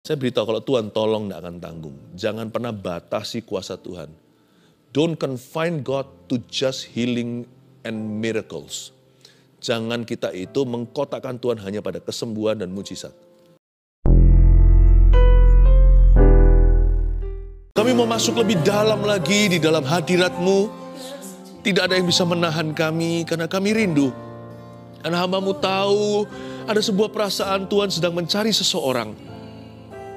Saya beritahu kalau Tuhan tolong tidak akan tanggung. Jangan pernah batasi kuasa Tuhan. Don't confine God to just healing and miracles. Jangan kita itu mengkotakkan Tuhan hanya pada kesembuhan dan mujizat. Kami mau masuk lebih dalam lagi di dalam hadirat-Mu. Tidak ada yang bisa menahan kami karena kami rindu. Dan hamba-Mu tahu ada sebuah perasaan Tuhan sedang mencari seseorang.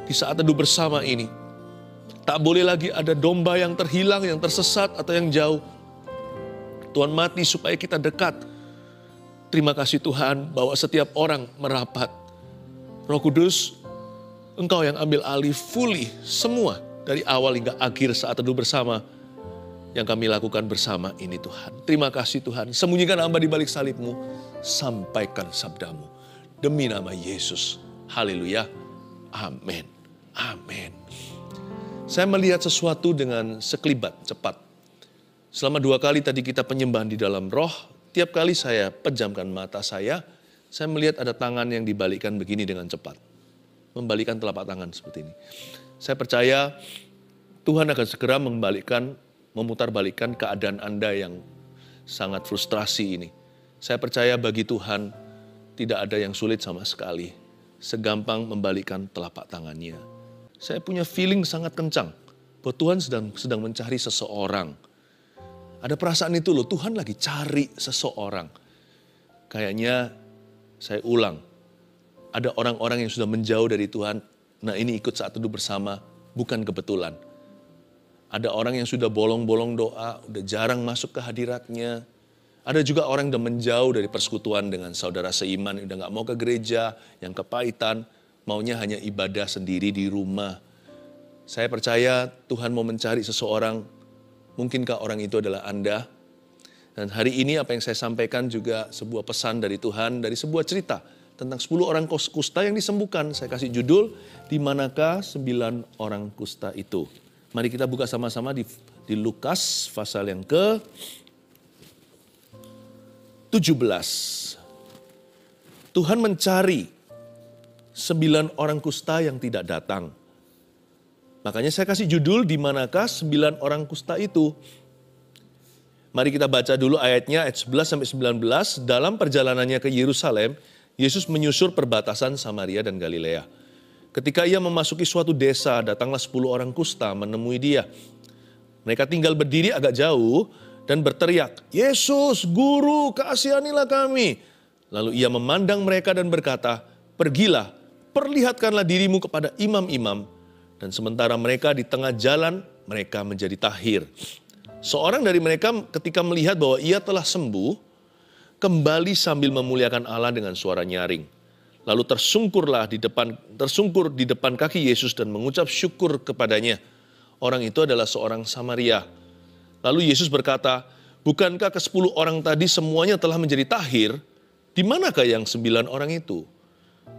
Di saat teduh bersama ini, tak boleh lagi ada domba yang terhilang, yang tersesat, atau yang jauh. Tuhan mati supaya kita dekat. Terima kasih Tuhan bahwa setiap orang merapat. Roh Kudus, Engkau yang ambil alih fully semua dari awal hingga akhir saat teduh bersama yang kami lakukan bersama ini Tuhan. Terima kasih Tuhan. Sembunyikan hamba di balik salib-Mu, sampaikan sabda-Mu. Demi nama Yesus. Haleluya. Amin. Amin. Saya melihat sesuatu dengan sekelibat cepat. Selama 2 kali tadi kita penyembahan di dalam roh, tiap kali saya pejamkan mata saya melihat ada tangan yang dibalikkan begini dengan cepat. Membalikkan telapak tangan seperti ini. Saya percaya Tuhan akan segera memutarbalikkan keadaan Anda yang sangat frustrasi ini. Saya percaya bagi Tuhan tidak ada yang sulit sama sekali. Segampang membalikkan telapak tangannya. Saya punya feeling sangat kencang bahwa Tuhan sedang mencari seseorang. Ada perasaan itu loh, Tuhan lagi cari seseorang. Kayaknya saya ulang, ada orang-orang yang sudah menjauh dari Tuhan. Nah ini ikut saat teduh bersama, bukan kebetulan. Ada orang yang sudah bolong-bolong doa, udah jarang masuk ke hadiratnya. Ada juga orang yang udah menjauh dari persekutuan dengan saudara seiman, udah gak mau ke gereja, yang kepahitan, maunya hanya ibadah sendiri di rumah. Saya percaya Tuhan mau mencari seseorang, mungkinkah orang itu adalah Anda? Dan hari ini apa yang saya sampaikan juga sebuah pesan dari Tuhan, dari sebuah cerita tentang 10 orang kusta yang disembuhkan. Saya kasih judul, di manakah 9 orang kusta itu? Mari kita buka sama-sama di Lukas pasal yang ke-17. Tuhan mencari 9 orang kusta yang tidak datang. Makanya saya kasih judul, di manakah 9 orang kusta itu? Mari kita baca dulu ayatnya, ayat 11-19. Dalam perjalanannya ke Yerusalem, Yesus menyusur perbatasan Samaria dan Galilea. Ketika ia memasuki suatu desa, datanglah 10 orang kusta menemui dia. Mereka tinggal berdiri agak jauh dan berteriak, "Yesus, Guru, kasihanilah kami." Lalu ia memandang mereka dan berkata, "Pergilah, perlihatkanlah dirimu kepada imam-imam." Dan sementara mereka di tengah jalan, mereka menjadi tahir. Seorang dari mereka ketika melihat bahwa ia telah sembuh, kembali sambil memuliakan Allah dengan suara nyaring. Lalu tersungkur di depan kaki Yesus dan mengucap syukur kepadanya. Orang itu adalah seorang Samaria. Lalu Yesus berkata, "Bukankah ke-10 orang tadi semuanya telah menjadi tahir? Di manakah yang 9 orang itu?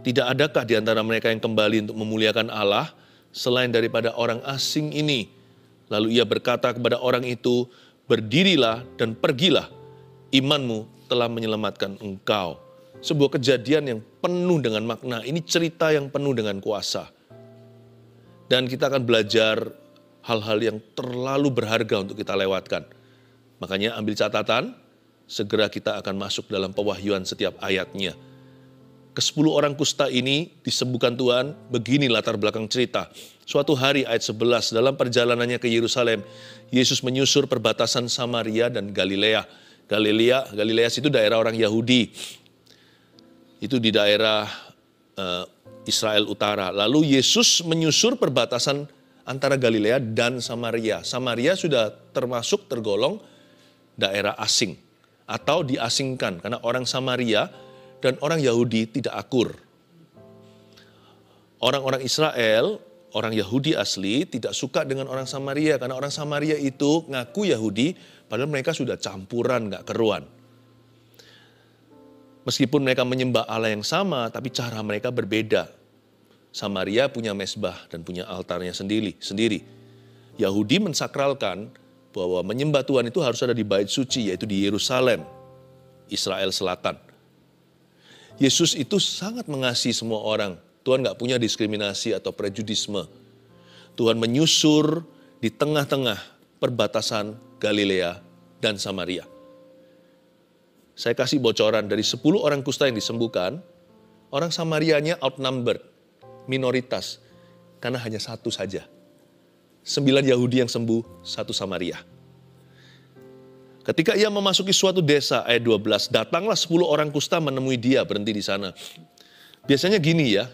Tidak adakah di antara mereka yang kembali untuk memuliakan Allah selain daripada orang asing ini?" Lalu ia berkata kepada orang itu, "Berdirilah dan pergilah, imanmu telah menyelamatkan engkau." Sebuah kejadian yang penuh dengan makna. Ini cerita yang penuh dengan kuasa. Dan kita akan belajar hal-hal yang terlalu berharga untuk kita lewatkan. Makanya ambil catatan, segera kita akan masuk dalam pewahyuan setiap ayatnya. Ke-10 orang kusta ini disembuhkan Tuhan, begini latar belakang cerita. Suatu hari ayat 11, dalam perjalanannya ke Yerusalem, Yesus menyusur perbatasan Samaria dan Galilea. Galilea itu daerah orang Yahudi. Itu di daerah Israel Utara. Lalu Yesus menyusur perbatasan antara Galilea dan Samaria. Samaria sudah tergolong daerah asing atau diasingkan karena orang Samaria dan orang Yahudi tidak akur. Orang-orang Israel, orang Yahudi asli tidak suka dengan orang Samaria karena orang Samaria itu ngaku Yahudi padahal mereka sudah campuran, gak keruan. Meskipun mereka menyembah Allah yang sama, tapi cara mereka berbeda. Samaria punya mezbah dan punya altarnya sendiri. Yahudi mensakralkan bahwa menyembah Tuhan itu harus ada di bait suci, yaitu di Yerusalem, Israel Selatan. Yesus itu sangat mengasihi semua orang. Tuhan nggak punya diskriminasi atau prejudisme. Tuhan menyusur di tengah-tengah perbatasan Galilea dan Samaria. Saya kasih bocoran, dari 10 orang kusta yang disembuhkan, orang Samarianya outnumbered, minoritas, karena hanya 1 saja. 9 Yahudi yang sembuh, 1 Samaria. Ketika ia memasuki suatu desa, ayat 12, datanglah 10 orang kusta menemui dia, berhenti di sana. Biasanya gini ya,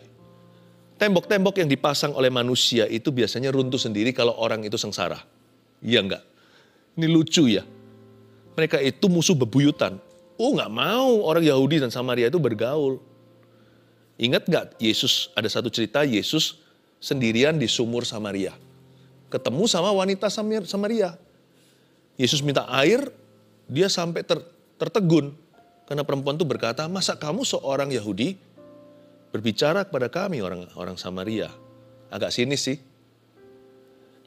tembok-tembok yang dipasang oleh manusia itu biasanya runtuh sendiri kalau orang itu sengsara. Iya enggak? Ini lucu ya. Mereka itu musuh bebuyutan. Oh, nggak mau orang Yahudi dan Samaria itu bergaul. Ingat nggak Yesus, ada satu cerita Yesus sendirian di sumur Samaria. Ketemu sama wanita Samaria. Yesus minta air, dia sampai tertegun. Karena perempuan itu berkata, masa kamu seorang Yahudi berbicara kepada kami orang Samaria? Agak sinis sih.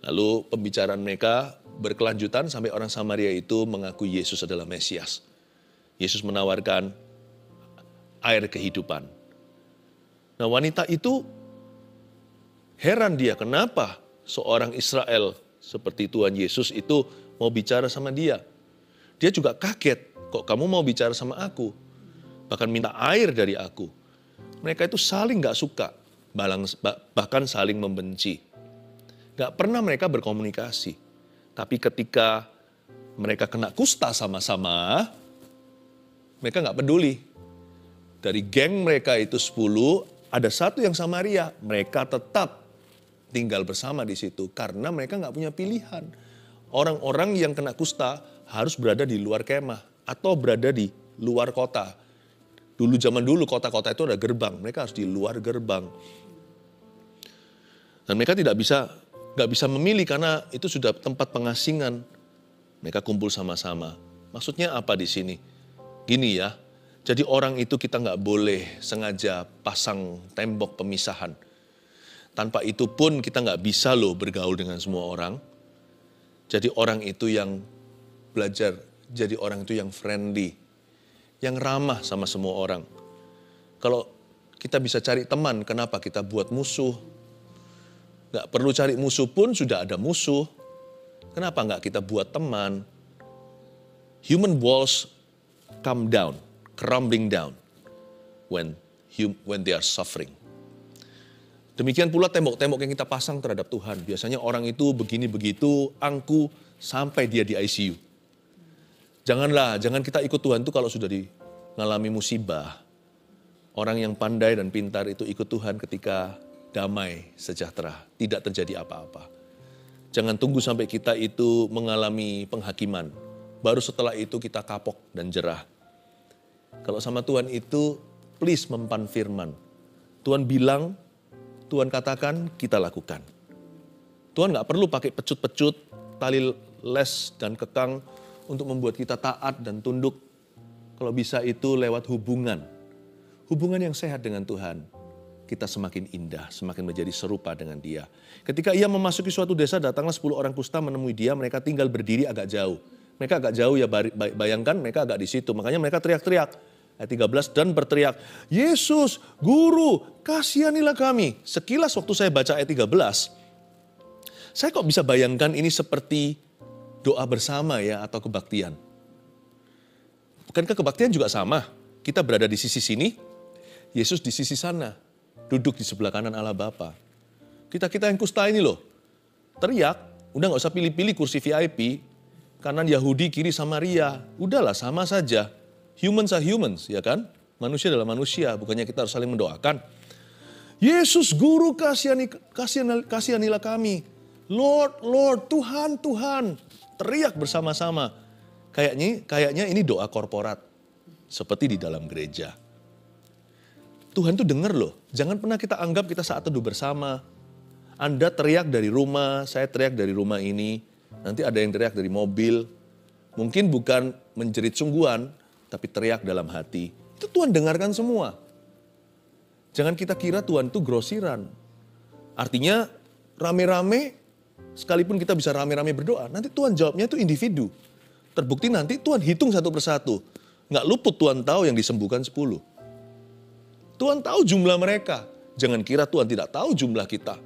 Lalu pembicaraan mereka berkelanjutan sampai orang Samaria itu mengaku Yesus adalah Mesias. Yesus menawarkan air kehidupan. Nah, wanita itu heran dia, kenapa seorang Israel seperti Tuhan Yesus itu mau bicara sama dia. Dia juga kaget, kok kamu mau bicara sama aku? Bahkan minta air dari aku. Mereka itu saling gak suka, bahkan saling membenci. Gak pernah mereka berkomunikasi. Tapi ketika mereka kena kusta sama-sama, mereka gak peduli. Dari geng mereka itu 10, ada 1 yang Samaria. Mereka tetap tinggal bersama di situ karena mereka gak punya pilihan. Orang-orang yang kena kusta harus berada di luar kemah atau berada di luar kota. Zaman dulu kota-kota itu ada gerbang, mereka harus di luar gerbang. Dan mereka nggak bisa memilih karena itu sudah tempat pengasingan. Mereka kumpul sama-sama. Maksudnya apa di sini? Gini ya, jadi orang itu kita nggak boleh sengaja pasang tembok pemisahan. Tanpa itu pun kita nggak bisa loh bergaul dengan semua orang. Jadi orang itu yang belajar, jadi orang itu yang friendly, yang ramah sama semua orang. Kalau kita bisa cari teman, kenapa kita buat musuh? Gak perlu cari musuh pun sudah ada musuh. Kenapa gak kita buat teman? Human walls come down, crumbling down when they are suffering. Demikian pula tembok-tembok yang kita pasang terhadap Tuhan. Biasanya orang itu begini begitu, angku sampai dia di ICU. Jangan kita ikut Tuhan itu kalau sudah mengalami musibah. Orang yang pandai dan pintar itu ikut Tuhan ketika damai, sejahtera, tidak terjadi apa-apa. Jangan tunggu sampai kita itu mengalami penghakiman. Baru setelah itu kita kapok dan jerah. Kalau sama Tuhan itu, please mempan firman. Tuhan bilang, Tuhan katakan, kita lakukan. Tuhan gak perlu pakai pecut-pecut, tali les dan kekang untuk membuat kita taat dan tunduk. Kalau bisa itu lewat hubungan. Hubungan yang sehat dengan Tuhan. Kita semakin indah, semakin menjadi serupa dengan Dia. Ketika ia memasuki suatu desa, datanglah 10 orang kusta menemui dia. Mereka tinggal berdiri agak jauh. Mereka agak jauh ya, bayangkan mereka agak di situ. Makanya mereka teriak-teriak. Ayat 13, dan berteriak, Yesus, Guru, kasihanilah kami. Sekilas waktu saya baca ayat 13, saya kok bisa bayangkan ini seperti doa bersama ya atau kebaktian. Bukankah kebaktian juga sama? Kita berada di sisi sini, Yesus di sisi sana, duduk di sebelah kanan Allah Bapa. Kita yang kusta ini loh, teriak, udah gak usah pilih-pilih kursi VIP, kanan Yahudi, kiri Samaria, udahlah sama saja. Humans are humans, ya kan? Manusia adalah manusia, bukannya kita harus saling mendoakan. Yesus, Guru, kasihanilah kami. Lord, Lord, Tuhan, Tuhan. Teriak bersama-sama. Kayaknya ini doa korporat. Seperti di dalam gereja. Tuhan tuh dengar loh. Jangan pernah kita anggap kita saat teduh bersama. Anda teriak dari rumah, saya teriak dari rumah ini. Nanti ada yang teriak dari mobil. Mungkin bukan menjerit sungguhan, tapi teriak dalam hati. Itu Tuhan dengarkan semua. Jangan kita kira Tuhan itu grosiran. Artinya rame-rame, sekalipun kita bisa rame-rame berdoa, nanti Tuhan jawabnya itu individu. Terbukti nanti Tuhan hitung satu persatu. Nggak luput Tuhan tahu yang disembuhkan 10. Tuhan tahu jumlah mereka. Jangan kira Tuhan tidak tahu jumlah kita.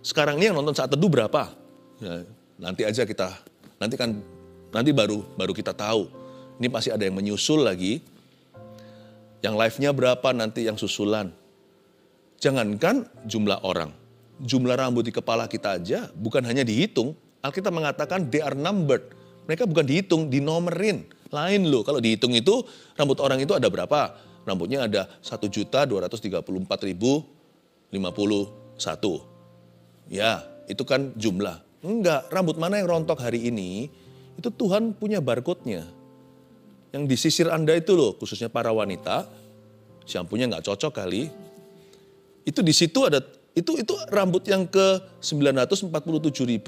Sekarang ini yang nonton saat teduh berapa? Ya, nanti aja nanti baru kita tahu. Ini pasti ada yang menyusul lagi. Yang live-nya berapa nanti yang susulan. Jangankan jumlah orang. Jumlah rambut di kepala kita aja bukan hanya dihitung. Alkitab mengatakan they are numbered. Mereka bukan dihitung, dinomerin. Lain loh, kalau dihitung itu rambut orang itu ada berapa? Rambutnya ada 1.234.051. Ya, itu kan jumlah. Enggak, rambut mana yang rontok hari ini, itu Tuhan punya barcode-nya. Yang di sisir Anda itu loh, khususnya para wanita, shampoo-nya nggak cocok kali. Itu di situ ada, itu rambut yang ke 947.532.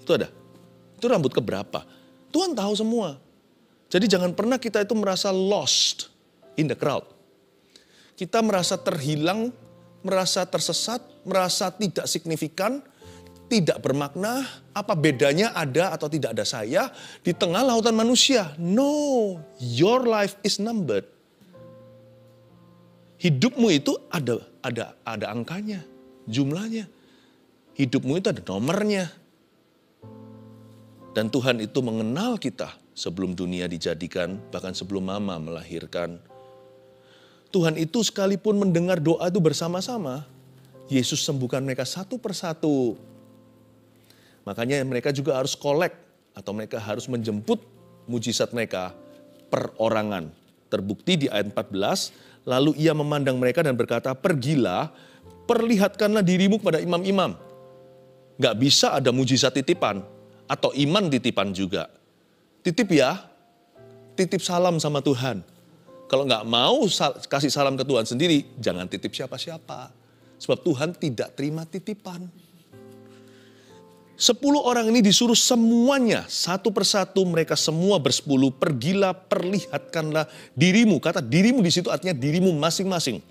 Itu ada. Itu rambut keberapa? Tuhan tahu semua. Jadi jangan pernah kita itu merasa lost in the crowd. Kita merasa terhilang, merasa tersesat, merasa tidak signifikan, tidak bermakna, apa bedanya ada atau tidak ada saya di tengah lautan manusia. No, your life is numbered. Hidupmu itu ada angkanya, jumlahnya. Hidupmu itu ada nomornya. Dan Tuhan itu mengenal kita sebelum dunia dijadikan, bahkan sebelum mama melahirkan. Tuhan itu sekalipun mendengar doa itu bersama-sama, Yesus sembuhkan mereka satu persatu. Makanya mereka juga harus kolek atau mereka harus menjemput mujizat mereka perorangan. Terbukti di ayat 14, lalu ia memandang mereka dan berkata, pergilah, perlihatkanlah dirimu kepada imam-imam. Gak bisa ada mujizat titipan atau iman titipan juga. Titip ya, titip salam sama Tuhan. Kalau gak mau kasih salam ke Tuhan sendiri, jangan titip siapa-siapa. Sebab Tuhan tidak terima titipan. 10 orang ini disuruh semuanya, satu persatu mereka semua bersepuluh, pergilah perlihatkanlah dirimu. Kata dirimu di situ artinya dirimu masing-masing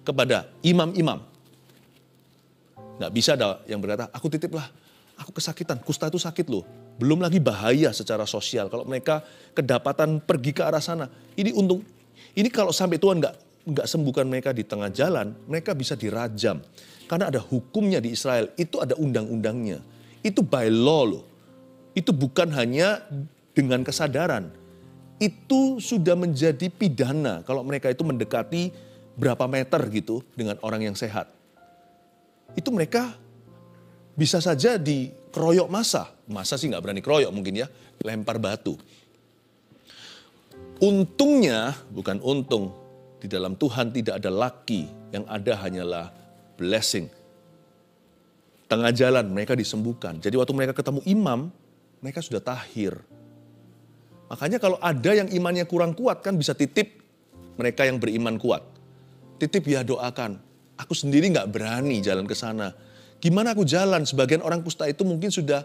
kepada imam-imam. Gak bisa ada yang berkata, aku titiplah, aku kesakitan, kusta itu sakit loh. Belum lagi bahaya secara sosial kalau mereka kedapatan pergi ke arah sana. Ini kalau sampai Tuhan gak sembuhkan mereka di tengah jalan, mereka bisa dirajam. Karena ada hukumnya di Israel, itu ada undang-undangnya. Itu by law loh. Itu bukan hanya dengan kesadaran. Itu sudah menjadi pidana kalau mereka itu mendekati berapa meter gitu dengan orang yang sehat. Itu mereka bisa saja dikeroyok massa. Massa sih gak berani keroyok mungkin ya. Lempar batu. Untungnya, bukan untung, di dalam Tuhan tidak ada lucky. Yang ada hanyalah blessing. Tengah jalan mereka disembuhkan. Jadi waktu mereka ketemu imam, mereka sudah tahir. Makanya kalau ada yang imannya kurang kuat kan bisa titip mereka yang beriman kuat. Titip ya doakan. Aku sendiri gak berani jalan ke sana. Gimana aku jalan? Sebagian orang kusta itu mungkin sudah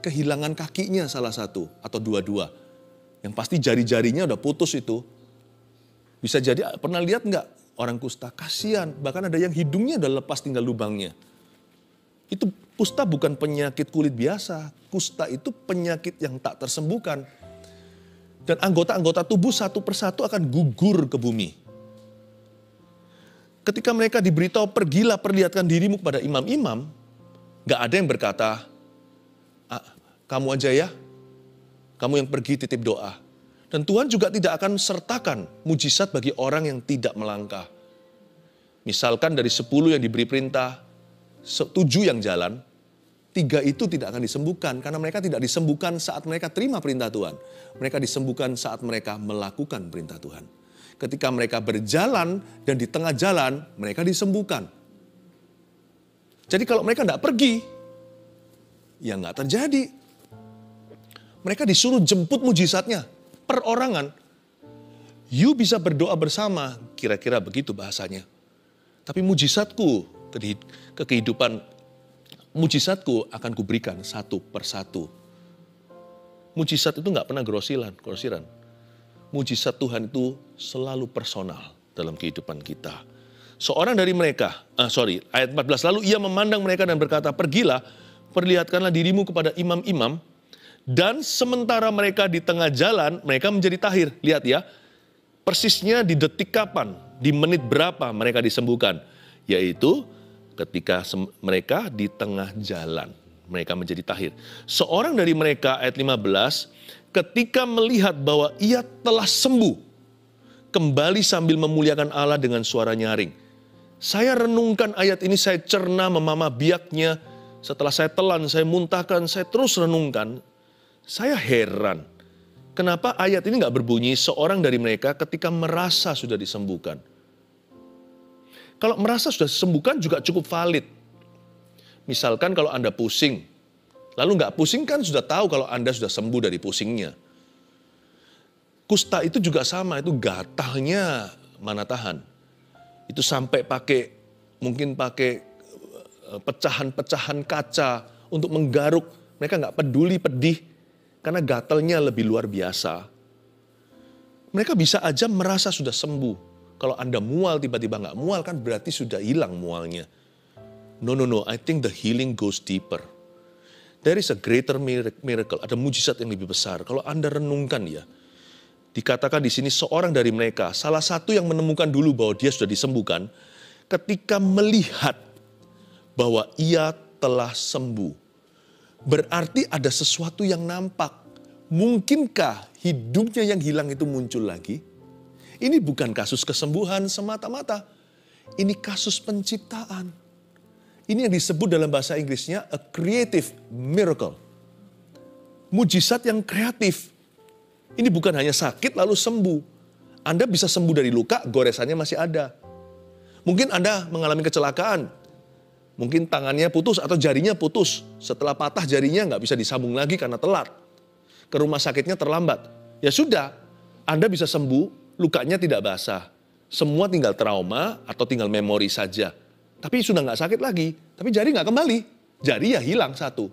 kehilangan kakinya salah satu atau dua-dua. Yang pasti jari-jarinya udah putus itu. Bisa jadi pernah lihat gak orang kusta? Kasihan. Bahkan ada yang hidungnya udah lepas tinggal lubangnya. Itu kusta bukan penyakit kulit biasa. Kusta itu penyakit yang tak tersembuhkan. Dan anggota-anggota tubuh satu persatu akan gugur ke bumi. Ketika mereka diberitahu pergilah perlihatkan dirimu kepada imam-imam. Gak ada yang berkata, kamu aja ya. Kamu yang pergi titip doa. Dan Tuhan juga tidak akan sertakan mujizat bagi orang yang tidak melangkah. Misalkan dari 10 yang diberi perintah, 7 yang jalan, 3 itu tidak akan disembuhkan. Karena mereka tidak disembuhkan saat mereka terima perintah Tuhan. Mereka disembuhkan saat mereka melakukan perintah Tuhan. Ketika mereka berjalan dan di tengah jalan, mereka disembuhkan. Jadi kalau mereka tidak pergi, ya nggak terjadi. Mereka disuruh jemput mujizatnya, perorangan. You bisa berdoa bersama, kira-kira begitu bahasanya. Tapi mujizatku, ke kehidupan mujizatku akan kuberikan satu persatu. Mujizat itu gak pernah grosiran. Mujizat Tuhan itu selalu personal dalam kehidupan kita. Seorang dari mereka, ayat 14, lalu ia memandang mereka dan berkata, pergilah, perlihatkanlah dirimu kepada imam-imam, dan sementara mereka di tengah jalan, mereka menjadi tahir. Lihat ya, Persisnya di detik kapan, di menit berapa mereka disembuhkan. Yaitu ketika mereka di tengah jalan, mereka menjadi tahir. Seorang dari mereka, ayat 15, ketika melihat bahwa ia telah sembuh, kembali sambil memuliakan Allah dengan suara nyaring. Saya renungkan ayat ini, saya cerna memamah biaknya. Setelah saya telan, saya muntahkan, saya terus renungkan. Saya heran, kenapa ayat ini gak berbunyi seorang dari mereka ketika merasa sudah disembuhkan. Kalau merasa sudah disembuhkan juga cukup valid. Misalkan kalau Anda pusing, lalu gak pusing kan sudah tahu kalau Anda sudah sembuh dari pusingnya. Kusta itu juga sama, itu gatalnya mana tahan. Itu sampai mungkin pakai pecahan-pecahan kaca untuk menggaruk. Mereka gak peduli pedih, karena gatalnya lebih luar biasa. Mereka bisa aja merasa sudah sembuh. Kalau Anda mual tiba-tiba gak mual kan berarti sudah hilang mualnya. No, I think the healing goes deeper. There is a greater miracle, ada mujizat yang lebih besar. Kalau Anda renungkan ya, dikatakan di sini seorang dari mereka, salah satu yang menemukan dulu bahwa dia sudah disembuhkan, ketika melihat bahwa ia telah sembuh. Berarti ada sesuatu yang nampak. Mungkinkah hidupnya yang hilang itu muncul lagi? Ini bukan kasus kesembuhan semata-mata. Ini kasus penciptaan. Ini yang disebut dalam bahasa Inggrisnya a creative miracle. Mujizat yang kreatif. Ini bukan hanya sakit lalu sembuh. Anda bisa sembuh dari luka, goresannya masih ada. Mungkin Anda mengalami kecelakaan. Mungkin tangannya putus atau jarinya putus. Setelah patah jarinya nggak bisa disambung lagi karena telat. Ke rumah sakitnya terlambat. Ya sudah, Anda bisa sembuh, lukanya tidak basah. Semua tinggal trauma atau tinggal memori saja. Tapi sudah nggak sakit lagi. Tapi jari nggak kembali. Jari ya hilang satu.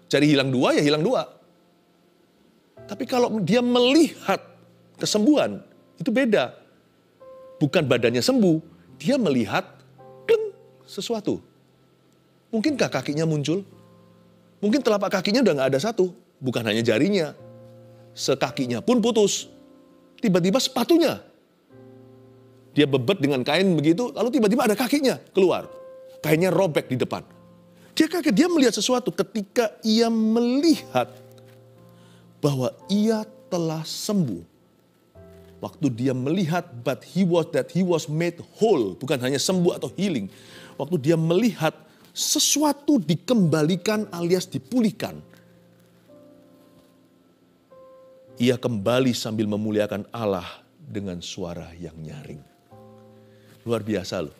Jari hilang dua ya hilang dua. Tapi kalau dia melihat kesembuhan, itu beda. Bukan badannya sembuh, dia melihat sesuatu. Mungkinkah kakinya muncul? Mungkin telapak kakinya udah nggak ada satu. Bukan hanya jarinya. Sekakinya pun putus. Tiba-tiba sepatunya. Dia bebet dengan kain begitu, lalu tiba-tiba ada kakinya keluar. Kainnya robek di depan. Dia kaget, dia melihat sesuatu ketika ia melihat bahwa ia telah sembuh. Waktu dia melihat that he was made whole, bukan hanya sembuh atau healing. Waktu dia melihat sesuatu dikembalikan alias dipulihkan. Ia kembali sambil memuliakan Allah dengan suara yang nyaring. Luar biasa loh.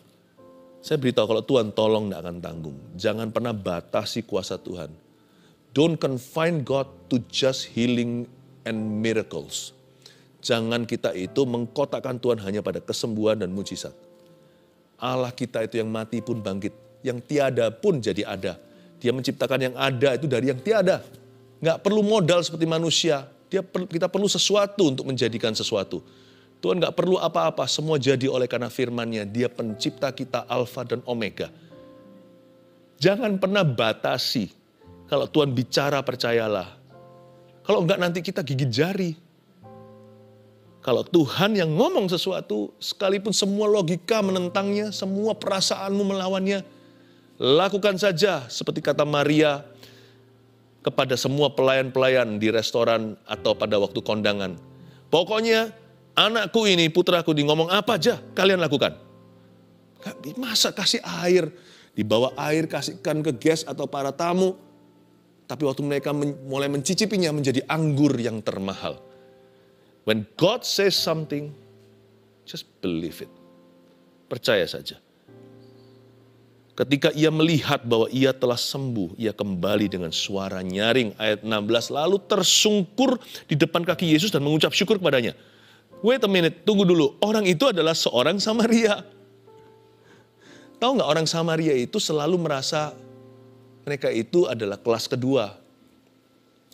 Saya beritahu kalau Tuhan tolong tidak akan tanggung. Jangan pernah batasi kuasa Tuhan. Don't confine God to just healing and miracles. Jangan kita itu mengkotakkan Tuhan hanya pada kesembuhan dan mujizat. Allah kita itu yang mati pun bangkit. Yang tiada pun jadi ada. Dia menciptakan yang ada itu dari yang tiada. Nggak perlu modal seperti manusia. Kita perlu sesuatu untuk menjadikan sesuatu. Tuhan nggak perlu apa-apa. Semua jadi oleh karena firman-Nya. Dia pencipta kita Alfa dan Omega. Jangan pernah batasi. Kalau Tuhan bicara percayalah. Kalau enggak nanti kita gigit jari. Kalau Tuhan yang ngomong sesuatu, sekalipun semua logika menentangnya, semua perasaanmu melawannya, lakukan saja seperti kata Maria kepada semua pelayan-pelayan di restoran atau pada waktu kondangan. Pokoknya anakku ini, putraku ini ngomong apa aja, kalian lakukan. Masa kasih air, dibawa air kasihkan ke guest atau para tamu, tapi waktu mereka mulai mencicipinya menjadi anggur yang termahal. When God says something, just believe it. Percaya saja. Ketika ia melihat bahwa ia telah sembuh, ia kembali dengan suara nyaring. Ayat 16, lalu tersungkur di depan kaki Yesus dan mengucap syukur kepadanya. Wait a minute, tunggu dulu. Orang itu adalah seorang Samaria. Tahu nggak, orang Samaria itu selalu merasa mereka itu adalah kelas kedua.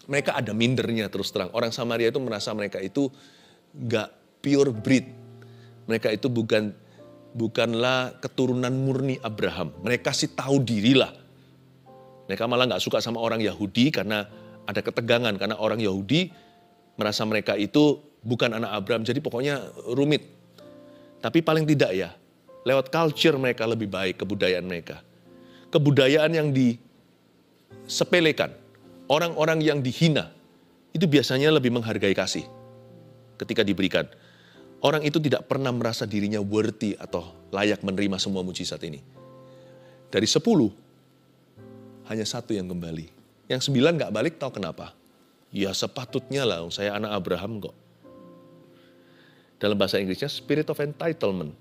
Mereka ada mindernya terus terang. Orang Samaria itu merasa mereka itu nggak pure breed. Mereka itu bukanlah keturunan murni Abraham. Mereka sih tahu dirilah. Mereka malah nggak suka sama orang Yahudi karena ada ketegangan. Karena orang Yahudi merasa mereka itu bukan anak Abraham, jadi pokoknya rumit. Tapi paling tidak ya, lewat culture mereka lebih baik, kebudayaan mereka. Kebudayaan yang disepelekan, orang-orang yang dihina, itu biasanya lebih menghargai kasih ketika diberikan. Orang itu tidak pernah merasa dirinya worthy atau layak menerima semua mujizat ini. Dari 10, hanya 1 yang kembali. Yang 9 gak balik, tahu kenapa? Ya sepatutnya lah, saya anak Abraham kok. Dalam bahasa Inggrisnya, spirit of entitlement.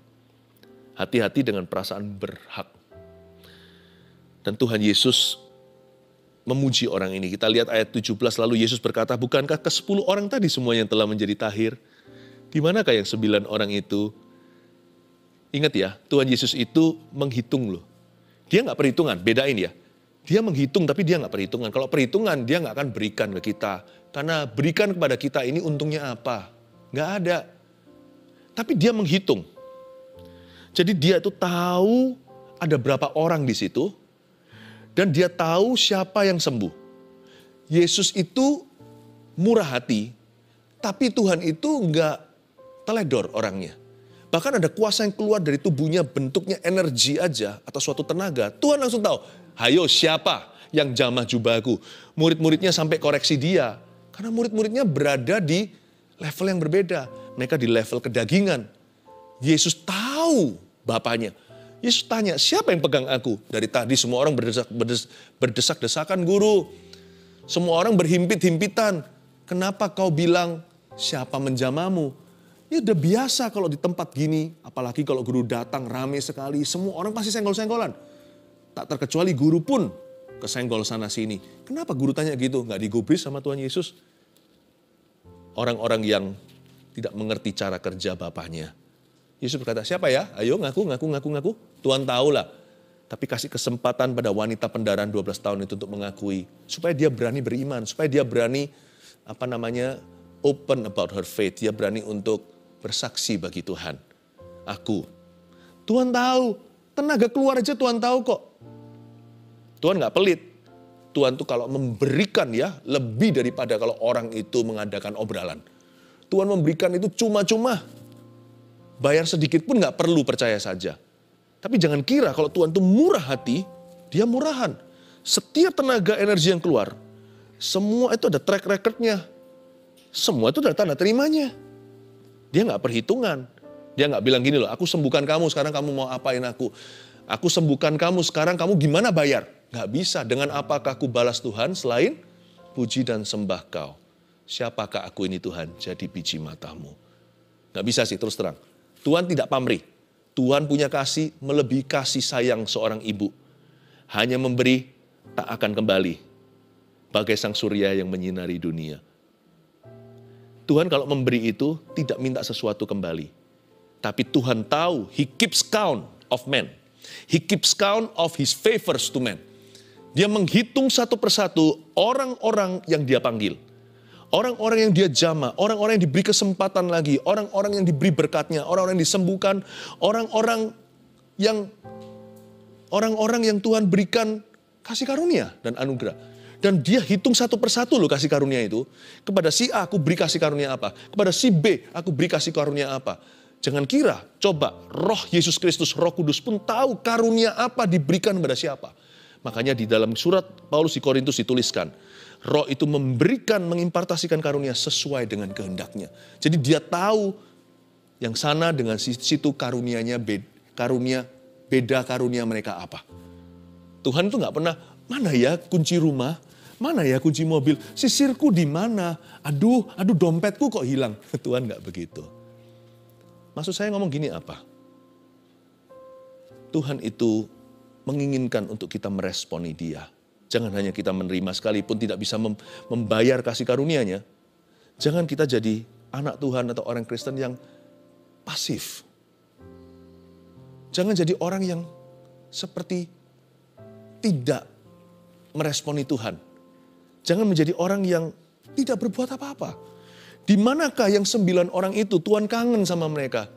Hati-hati dengan perasaan berhak. Dan Tuhan Yesus memuji orang ini. Kita lihat ayat 17, lalu Yesus berkata, bukankah ke-10 orang tadi semuanya yang telah menjadi tahir? Di manakah yang 9 orang itu? Ingat ya, Tuhan Yesus itu menghitung loh. Dia nggak perhitungan, bedain ya. Dia menghitung tapi dia nggak perhitungan. Kalau perhitungan dia nggak akan berikan ke kita. Karena berikan kepada kita ini untungnya apa? Nggak ada. Tapi dia menghitung. Jadi dia itu tahu ada berapa orang di situ. Dan dia tahu siapa yang sembuh. Yesus itu murah hati. Tapi Tuhan itu nggak teledor orangnya. Bahkan ada kuasa yang keluar dari tubuhnya, bentuknya energi aja atau suatu tenaga. Tuhan langsung tahu, hayo siapa yang jamah jubahku. Murid-muridnya sampai koreksi dia. Karena murid-muridnya berada di level yang berbeda. Mereka di level kedagingan. Yesus tahu Bapaknya. Yesus tanya, siapa yang pegang aku? Dari tadi semua orang berdesak-desakan, guru. Semua orang berhimpit-himpitan. Kenapa kau bilang siapa menjamamu? Ya udah biasa kalau di tempat gini. Apalagi kalau guru datang rame sekali. Semua orang pasti senggol-senggolan. Tak terkecuali guru pun kesenggol sana sini. Kenapa guru tanya gitu? Nggak digubris sama Tuhan Yesus? Orang-orang yang tidak mengerti cara kerja Bapaknya. Yesus berkata, siapa ya? Ayo ngaku. Tuhan tahu lah. Tapi kasih kesempatan pada wanita pendarahan 12 tahun itu untuk mengakui. Supaya dia berani beriman. Supaya dia berani, open about her faith. Dia berani untuk bersaksi bagi Tuhan. Aku. Tuhan tahu. Tenaga keluar aja Tuhan tahu kok. Tuhan gak pelit. Tuhan tuh kalau memberikan ya, lebih daripada kalau orang itu mengadakan obralan. Tuhan memberikan itu cuma-cuma. Bayar sedikit pun gak perlu, percaya saja. Tapi jangan kira kalau Tuhan itu murah hati, dia murahan. Setiap tenaga energi yang keluar, semua itu ada track record-nya. Semua itu ada tanda terimanya. Dia gak perhitungan. Dia gak bilang gini loh, aku sembuhkan kamu, sekarang kamu mau apain aku. Aku sembuhkan kamu, sekarang kamu gimana bayar? Gak bisa, dengan apakah aku balas Tuhan selain puji dan sembah kau. Siapakah aku ini Tuhan, jadi biji matamu. Gak bisa sih, terus terang. Tuhan tidak pamrih. Tuhan punya kasih melebihi kasih sayang seorang ibu. Hanya memberi, tak akan kembali. Bagai sang surya yang menyinari dunia. Tuhan kalau memberi itu tidak minta sesuatu kembali. Tapi Tuhan tahu, He keeps count of men. He keeps count of His favors to men. Dia menghitung satu persatu orang-orang yang dia panggil. Orang-orang yang dia jamah, orang-orang yang diberi kesempatan lagi, orang-orang yang diberi berkatnya, orang-orang yang disembuhkan, orang-orang yang Tuhan berikan kasih karunia dan anugerah. Dan dia hitung satu persatu loh kasih karunia itu. Kepada si A aku beri kasih karunia apa, kepada si B aku beri kasih karunia apa. Jangan kira, coba roh Yesus Kristus, roh kudus pun tahu karunia apa diberikan kepada siapa. Makanya di dalam surat Paulus di Korintus dituliskan, roh itu memberikan, mengimpartasikan karunia sesuai dengan kehendaknya. Jadi dia tahu yang sana dengan situ karunianya beda karunia mereka apa. Tuhan itu gak pernah, mana ya kunci rumah, mana ya kunci mobil, sisirku di mana, aduh dompetku kok hilang. Tuhan gak begitu. Maksud saya ngomong gini apa? Tuhan itu menginginkan untuk kita meresponi dia. Jangan hanya kita menerima sekalipun tidak bisa membayar kasih karunia-Nya. Jangan kita jadi anak Tuhan atau orang Kristen yang pasif. Jangan jadi orang yang seperti tidak meresponi Tuhan. Jangan menjadi orang yang tidak berbuat apa-apa. Di manakah yang 9 orang itu Tuhan kangen sama mereka?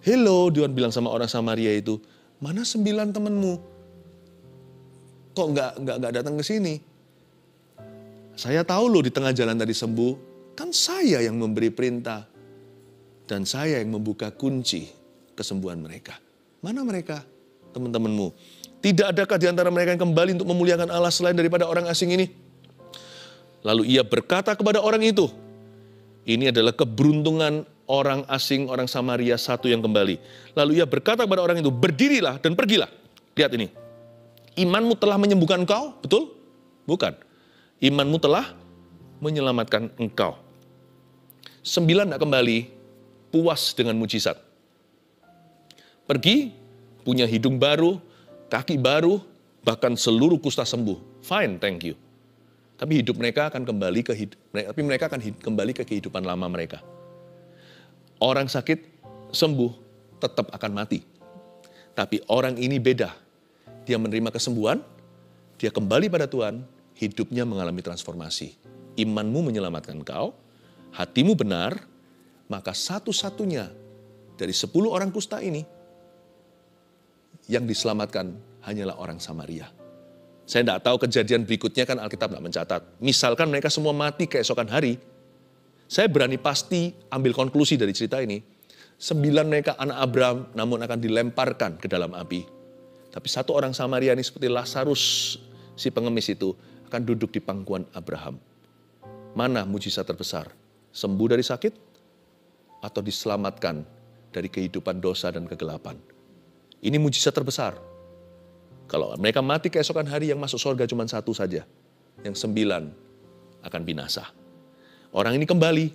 Hello, Tuhan bilang sama orang Samaria itu, mana 9 temanmu? Kok nggak datang ke sini? Saya tahu loh di tengah jalan tadi sembuh, kan saya yang memberi perintah. Dan saya yang membuka kunci kesembuhan mereka. Mana mereka, teman-temanmu? Tidak adakah di antara mereka yang kembali untuk memuliakan Allah selain daripada orang asing ini? Lalu ia berkata kepada orang itu, ini adalah keberuntungan orang asing, orang Samaria satu yang kembali. Lalu ia berkata kepada orang itu, berdirilah dan pergilah. Lihat ini, imanmu telah menyembuhkan engkau, betul? Bukan. Imanmu telah menyelamatkan engkau. 9 tidak kembali, puas dengan mujizat. Pergi, punya hidung baru, kaki baru, bahkan seluruh kusta sembuh. Fine, thank you. Tapi hidup mereka akan kembali ke kehidupan lama mereka. Orang sakit sembuh tetap akan mati. Tapi orang ini beda. Dia menerima kesembuhan, dia kembali pada Tuhan, hidupnya mengalami transformasi. Imanmu menyelamatkan engkau, hatimu benar, maka satu-satunya dari 10 orang kusta ini yang diselamatkan hanyalah orang Samaria. Saya tidak tahu kejadian berikutnya, kan Alkitab tidak mencatat. Misalkan mereka semua mati keesokan hari, saya berani pasti ambil konklusi dari cerita ini. 9 mereka anak Abraham, namun akan dilemparkan ke dalam api. Tapi 1 orang Samaria ini seperti Lazarus, si pengemis itu, akan duduk di pangkuan Abraham. Mana mujizat terbesar? Sembuh dari sakit atau diselamatkan dari kehidupan dosa dan kegelapan? Ini mujizat terbesar. Kalau mereka mati keesokan hari, yang masuk surga cuma 1 saja. Yang 9 akan binasa. Orang ini kembali,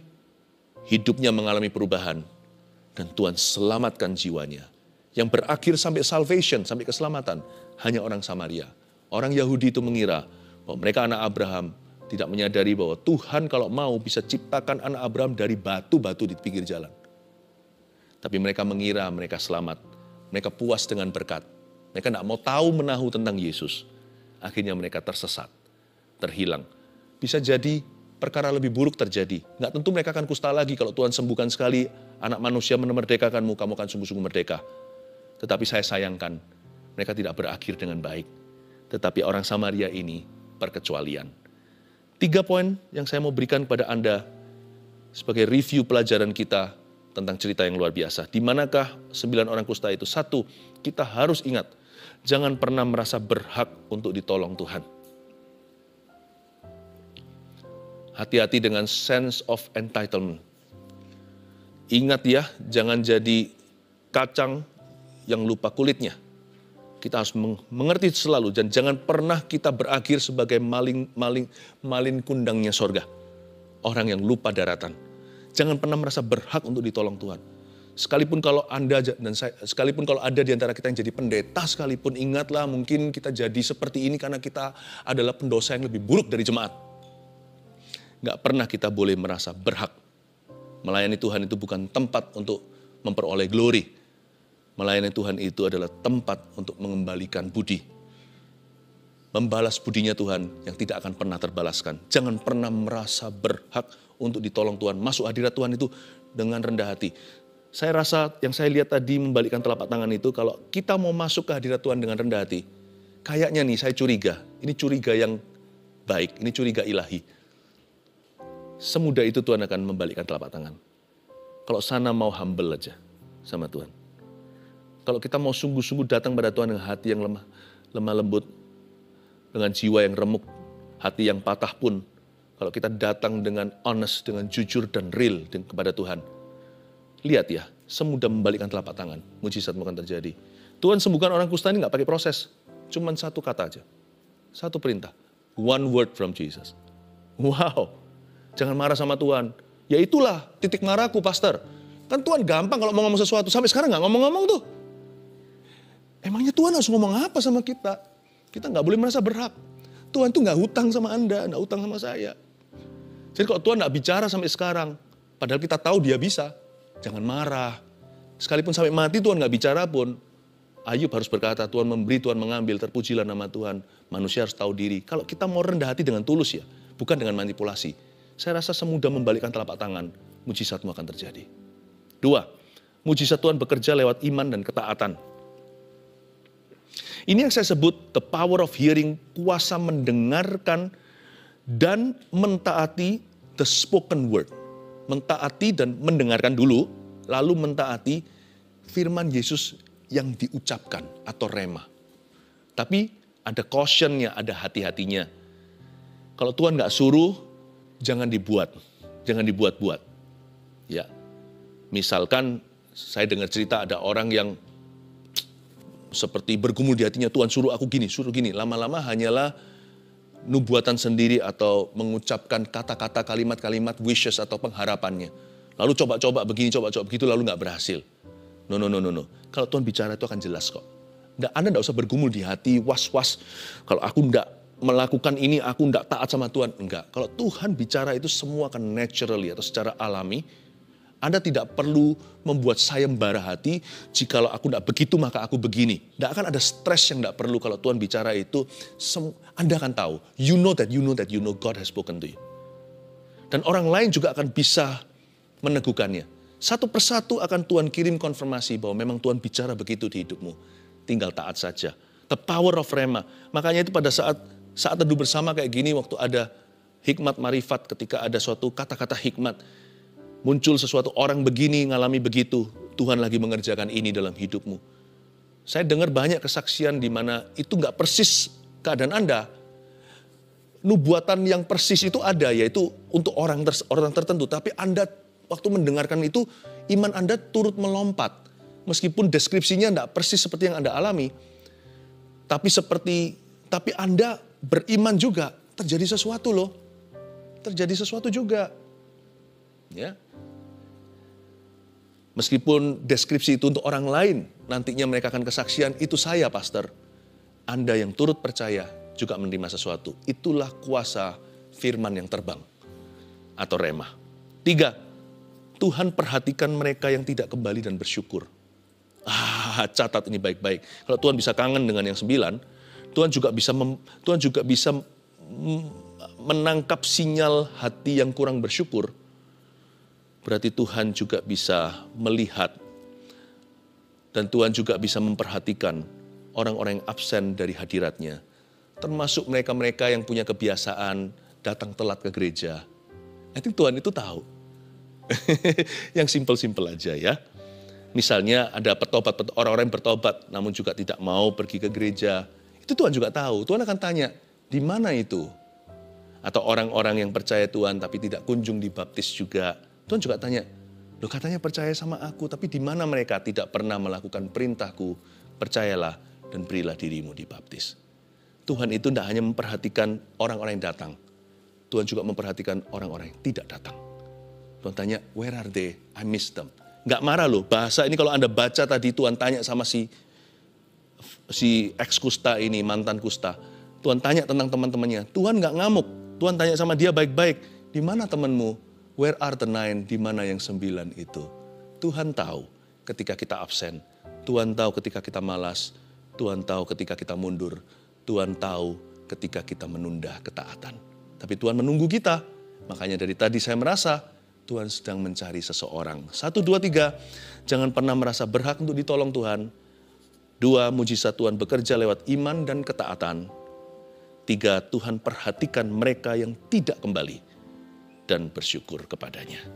hidupnya mengalami perubahan. Dan Tuhan selamatkan jiwanya. Yang berakhir sampai salvation, sampai keselamatan, hanya orang Samaria. Orang Yahudi itu mengira bahwa mereka anak Abraham, tidak menyadari bahwa Tuhan kalau mau bisa ciptakan anak Abraham dari batu-batu di pinggir jalan. Tapi mereka mengira mereka selamat. Mereka puas dengan berkat. Mereka tidak mau tahu menahu tentang Yesus. Akhirnya mereka tersesat, terhilang. Bisa jadi perkara lebih buruk terjadi. Nggak tentu mereka akan kusta lagi kalau Tuhan sembuhkan sekali anak manusia memerdekakanmu, kamu akan sungguh-sungguh merdeka. Tetapi saya sayangkan, mereka tidak berakhir dengan baik. Tetapi orang Samaria ini perkecualian. 3 poin yang saya mau berikan kepada Anda sebagai review pelajaran kita tentang cerita yang luar biasa. Di manakah 9 orang kusta itu? 1, kita harus ingat, jangan pernah merasa berhak untuk ditolong Tuhan. Hati-hati dengan sense of entitlement. Ingat ya, jangan jadi kacang yang lupa kulitnya. Kita harus mengerti selalu, dan jangan pernah kita berakhir sebagai malin kundangnya sorga. Orang yang lupa daratan. Jangan pernah merasa berhak untuk ditolong Tuhan. Sekalipun kalau Anda dan saya, sekalipun kalau ada di antara kita yang jadi pendeta sekalipun, ingatlah mungkin kita jadi seperti ini karena kita adalah pendosa yang lebih buruk dari jemaat. Nggak pernah kita boleh merasa berhak. Melayani Tuhan itu bukan tempat untuk memperoleh glory. Melayani Tuhan itu adalah tempat untuk mengembalikan budi. Membalas budinya Tuhan yang tidak akan pernah terbalaskan. Jangan pernah merasa berhak untuk ditolong Tuhan. Masuk hadirat Tuhan itu dengan rendah hati. Saya rasa yang saya lihat tadi membalikkan telapak tangan itu, kalau kita mau masuk ke hadirat Tuhan dengan rendah hati, kayaknya nih saya curiga. Ini curiga yang baik, ini curiga ilahi. Semudah itu Tuhan akan membalikkan telapak tangan. Kalau sana mau humble aja sama Tuhan. Kalau kita mau sungguh-sungguh datang pada Tuhan dengan hati yang lemah lembut, dengan jiwa yang remuk, hati yang patah pun, kalau kita datang dengan honest, dengan jujur dan real kepada Tuhan, lihat ya, semudah membalikkan telapak tangan, mujizat akan terjadi. Tuhan sembuhkan orang kusta ini nggak pakai proses, cuman 1 kata aja, 1 perintah, 1 word from Jesus. Wow, jangan marah sama Tuhan. Ya itulah titik marahku, pastor. Kan Tuhan gampang kalau mau ngomong sesuatu, sampai sekarang nggak ngomong-ngomong tuh. Emangnya Tuhan harus ngomong apa sama kita? Kita nggak boleh merasa berhak. Tuhan tuh nggak hutang sama Anda, nggak hutang sama saya. Jadi kalau Tuhan nggak bicara sampai sekarang, padahal kita tahu dia bisa, jangan marah. Sekalipun sampai mati Tuhan nggak bicara pun, Ayub harus berkata, Tuhan memberi, Tuhan mengambil, terpujilah nama Tuhan. Manusia harus tahu diri. Kalau kita mau rendah hati dengan tulus ya, bukan dengan manipulasi. Saya rasa semudah membalikkan telapak tangan, mujizatmu akan terjadi. 2, mujizat Tuhan bekerja lewat iman dan ketaatan. Ini yang saya sebut the power of hearing, kuasa mendengarkan dan mentaati the spoken word. Mentaati dan mendengarkan dulu, lalu mentaati firman Yesus yang diucapkan atau rema. Tapi ada caution-nya, ada hati-hatinya. Kalau Tuhan nggak suruh, jangan dibuat. Jangan dibuat-buat. Ya. Misalkan saya dengar cerita ada orang yang seperti bergumul di hatinya, Tuhan suruh aku gini, suruh gini. Lama-lama hanyalah nubuatan sendiri atau mengucapkan kata-kata, kalimat-kalimat wishes atau pengharapannya. Lalu coba-coba begini, coba-coba begitu, lalu nggak berhasil. No. Kalau Tuhan bicara itu akan jelas kok. Anda nggak usah bergumul di hati, was-was. Kalau aku nggak melakukan ini, aku nggak taat sama Tuhan. Enggak. Kalau Tuhan bicara itu semua akan naturally atau secara alami. Anda tidak perlu membuat sayembara hati, jikalau aku tidak begitu maka aku begini. Tidak akan ada stres yang tidak perlu kalau Tuhan bicara itu. Anda akan tahu, you know that God has spoken to you. Dan orang lain juga akan bisa meneguhkannya. Satu persatu akan Tuhan kirim konfirmasi bahwa memang Tuhan bicara begitu di hidupmu. Tinggal taat saja. The power of rema. Makanya itu pada saat teduh bersama kayak gini, waktu ada hikmat marifat, ketika ada suatu kata-kata hikmat, muncul sesuatu orang begini, ngalami begitu. Tuhan lagi mengerjakan ini dalam hidupmu. Saya dengar banyak kesaksian di mana itu nggak persis keadaan Anda. Nubuatan yang persis itu ada, yaitu untuk orang tertentu. Tapi Anda waktu mendengarkan itu, iman Anda turut melompat. Meskipun deskripsinya nggak persis seperti yang Anda alami. Tapi Anda beriman juga. Terjadi sesuatu loh. Terjadi sesuatu juga. Ya. Meskipun deskripsi itu untuk orang lain, nantinya mereka akan kesaksian, itu saya pastor. Anda yang turut percaya juga menerima sesuatu. Itulah kuasa firman yang terbang atau rema. 3, Tuhan perhatikan mereka yang tidak kembali dan bersyukur. Catat ini baik-baik. Kalau Tuhan bisa kangen dengan yang 9, Tuhan juga bisa menangkap sinyal hati yang kurang bersyukur. Berarti Tuhan juga bisa melihat dan Tuhan juga bisa memperhatikan orang-orang yang absen dari hadiratnya. Termasuk mereka-mereka yang punya kebiasaan datang telat ke gereja. I think Tuhan itu tahu. Yang simpel-simpel aja ya. Misalnya ada orang-orang yang bertobat namun juga tidak mau pergi ke gereja. Itu Tuhan juga tahu. Tuhan akan tanya, di mana itu? Atau orang-orang yang percaya Tuhan tapi tidak kunjung dibaptis juga. Tuhan juga tanya, loh katanya percaya sama aku, tapi di mana mereka tidak pernah melakukan perintahku, percayalah dan berilah dirimu dibaptis. Tuhan itu tidak hanya memperhatikan orang-orang yang datang, Tuhan juga memperhatikan orang-orang yang tidak datang. Tuhan tanya, where are they? I miss them. Nggak marah loh, bahasa ini kalau Anda baca tadi Tuhan tanya sama si ex-kusta ini, mantan kusta. Tuhan tanya tentang teman-temannya, Tuhan nggak ngamuk. Tuhan tanya sama dia baik-baik, di mana temanmu? Where are the 9? Di mana yang 9 itu? Tuhan tahu ketika kita absen. Tuhan tahu ketika kita malas. Tuhan tahu ketika kita mundur. Tuhan tahu ketika kita menunda ketaatan. Tapi Tuhan menunggu kita. Makanya dari tadi saya merasa Tuhan sedang mencari seseorang. 1, 2, 3. Jangan pernah merasa berhak untuk ditolong Tuhan. 2, mujizat Tuhan bekerja lewat iman dan ketaatan. 3, Tuhan perhatikan mereka yang tidak kembali dan bersyukur kepadanya.